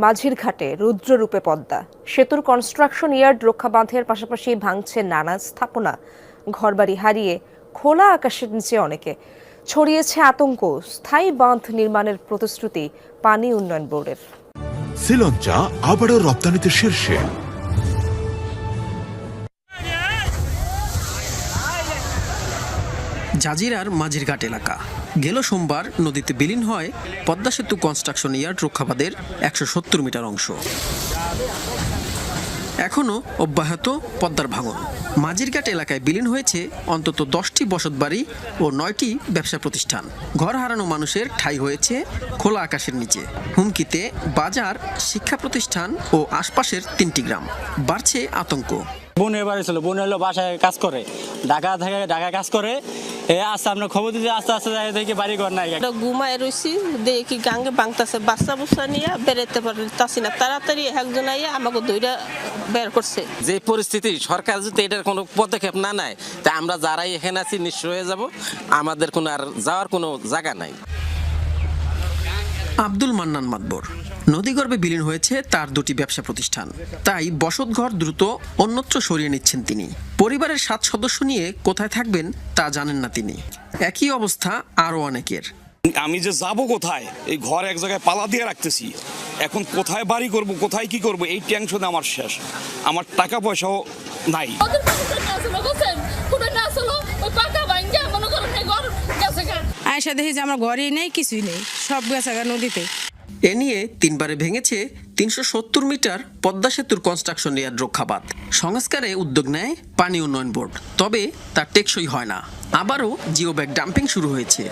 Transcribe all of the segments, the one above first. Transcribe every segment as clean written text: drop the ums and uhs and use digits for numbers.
মাঝির ঘাটে রুদ্ররূপে পদ্মা সেতুর কনস্ট্রাকশন ইয়ার্ড রক্ষা বাঁধের পাশাপাশি ভাঙছে নানা স্থাপনা, ঘরবাড়ি হারিয়ে খোলা আকাশের নিচে অনেকে। ছড়িয়েছে আতঙ্ক। স্থায়ী বাঁধ নির্মাণের প্রতিশ্রুতি পানি উন্নয়ন বোর্ডের। শ্রীলঙ্কা আবারও রপ্তানিতে শীর্ষে। জাজিরার মাঝিরঘাট এলাকা গেল সোমবার নদীতে বিলীন হয় পদ্মা সেতু কনস্ট্রাকশন ইয়ার্ড রক্ষাবাদের ১৭০ মিটার অংশ। এখনও অব্যাহত পদ্মার ভাঙন। মাঝিরঘাট এলাকায় বিলীন হয়েছে অন্তত 10টি বসতবাড়ি ও 9টি ব্যবসা প্রতিষ্ঠান। ঘর হারানো মানুষের ঠাঁই হয়েছে খোলা আকাশের নিচে। হুমকিতে বাজার, শিক্ষা প্রতিষ্ঠান ও আশপাশের 3টি গ্রাম। বাড়ছে আতঙ্ক। বোনের বাড়ি ছিল, বোন হলো বাসায় কাজ করে, ঢাকায় কাজ করে। আস্তে আমরা খবর দিতে আস্তে আস্তে যাই দেখি বাড়ি ঘর নাই। ঘুমায় রয়েছি, দেখি গাঙ্গে ভাঙতেছে, বাচ্চা বুচ্চা নিয়ে বেরোতে পারতেছি না। তাড়াতাড়ি একজন আইয়া আমাকে দইটা বের করছে। যে পরিস্থিতি, সরকার যদি এটার কোনো পদক্ষেপ না নেয় তা আমরা যারাই এখানে আছি নিঃস্ব হয়ে যাব। আমাদের কোনো আর যাওয়ার কোনো জায়গা নাই। আব্দুল মান্নান মাতবর। নদীগর্ভে বিলীন হয়েছে তার 2টি ব্যবসা প্রতিষ্ঠান, তাই বসতঘর দ্রুত অন্যত্র সরিয়ে নিচ্ছেন তিনি। পরিবারের 7 সদস্য নিয়ে কোথায় থাকবেন তা জানেন না তিনি। একই অবস্থা আরও অনেকের। আমি যে যাব কোথায়, এই ঘর এক জায়গায় পালা দিয়ে রাখতেছি, এখন কোথায় বাড়ি করব, কোথায় কি করব, এই টেনশনে আমার শেষ। আমার টাকা পয়সাও নাই। আয়সা দেখি যে আমার ঘরেই নেই, কিছুই নেই, সব গেছে নদীতে। এ নিয়ে 3বারে ভেঙেছে 370 মিটার পদ্মা সেতুর কনস্ট্রাকশন ইয়ার্ড রক্ষাবাদ। সংস্কারে উদ্যোগ নেয় পানি উন্নয়ন বোর্ড, তবে তা টেকসই হয় না। আবারও জিও ব্যাগ ডাম্পিং শুরু হয়েছে।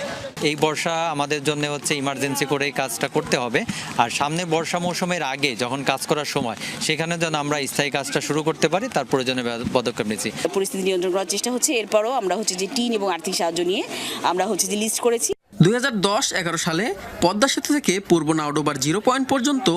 এই বর্ষা আমাদের জন্য ইমার্জেন্সি করে এই কাজটা করতে হবে, আর সামনে বর্ষা মৌসুমের আগে যখন কাজ করার সময় সেখানে যেন আমরা স্থায়ী কাজটা শুরু করতে পারি, তার প্রয়োজনীয় পদক্ষেপ নিচ্ছি। পরিস্থিতি নিয়ন্ত্রণ করার চেষ্টা হচ্ছে। এরপরও আমরা যে টিন এবং আর্থিক সাহায্য নিয়ে আমরা যে লিস্ট করেছি। 2010-11 সালে পদ্মা সেতু থেকে পূর্ব নাওডোবার 0 পয়েন্ট পর্যন্ত